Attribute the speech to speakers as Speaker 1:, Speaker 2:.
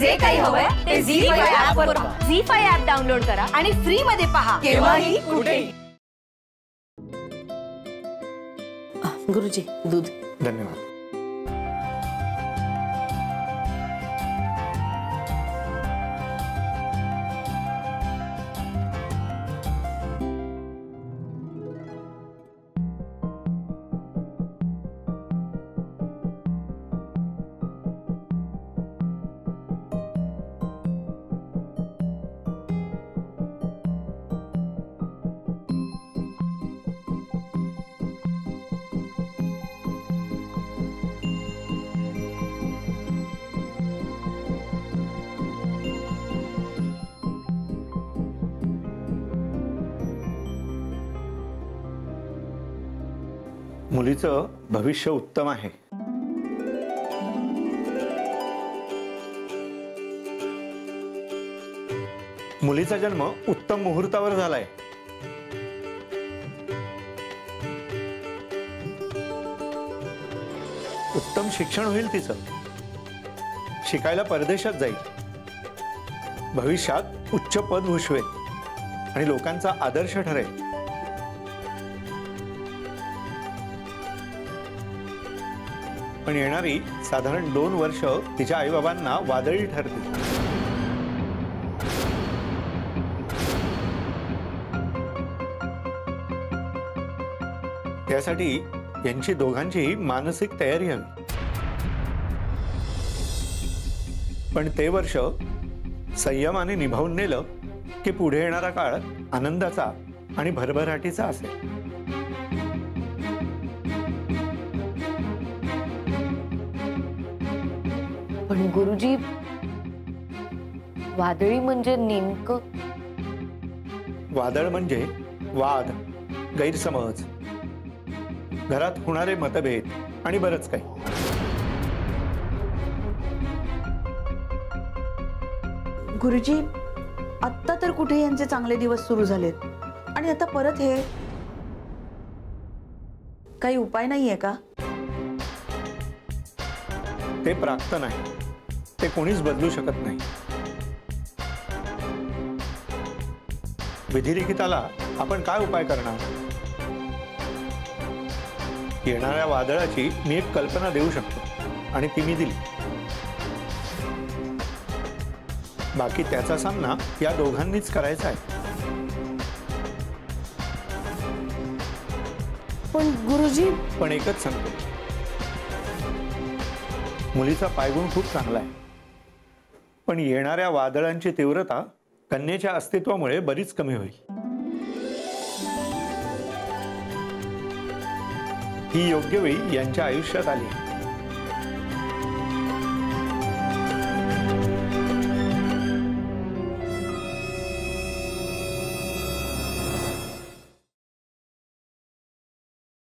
Speaker 1: जे काही हवंय ते झी5 ऍप वर पहा.
Speaker 2: झी5 ऍप डाउनलोड करा
Speaker 1: आणि फ्री मध्ये पहा केव्हाही कुठेही.
Speaker 3: गुरुजी दूध.
Speaker 4: धन्यवाद. मुलीचं भविष्य उत्तम आहे. मुलीचा जन्म उत्तम मुहूर्तावर झालाय. उत्तम शिक्षण होईल तिचं. शिकायला परदेशात जाईल. भविष्यात उच्च पद भूषवेल आणि लोकांचा आदर्श ठरेल. पण येणारी साधारण 2 वर्ष तिच्या आईबाबांना वादळी ठरतील. त्यासाठी यांची दोघांचीही मानसिक तयारी हवी. पण ते वर्ष संयमाने निभावून नेलं की पुढे येणारा काळ आनंदाचा आणि भरभराटीचा असेल.
Speaker 3: पण गुरुजी वादळी म्हणजे नेमकं?
Speaker 4: वादळ म्हणजे वाद, गैरसमज, घरात होणारे मतभेद आणि बरंच काही.
Speaker 1: गुरुजी आत्ता तर कुठे यांचे चांगले दिवस सुरू झालेत आणि आता परत हे. काही उपाय नाहीये का?
Speaker 4: ते प्राप्तन आहे. ते कोणीच बदलू शकत नाही. विधिलिखिताला आपण काय उपाय करणार? येणाऱ्या वादळाची मी एक कल्पना देऊ शकतो आणि ती मी दिली. बाकी त्याचा सामना या दोघांनीच करायचा आहे.
Speaker 1: पण गुरुजी.
Speaker 4: पण एकच सांगतो, मुलीचा पायगुण खूप चांगला आहे. पण येणाऱ्या वादळांची तीव्रता कन्येच्या अस्तित्वामुळे बरीच कमी होईल. ही योग्य वेळी यांच्या आयुष्यात आली.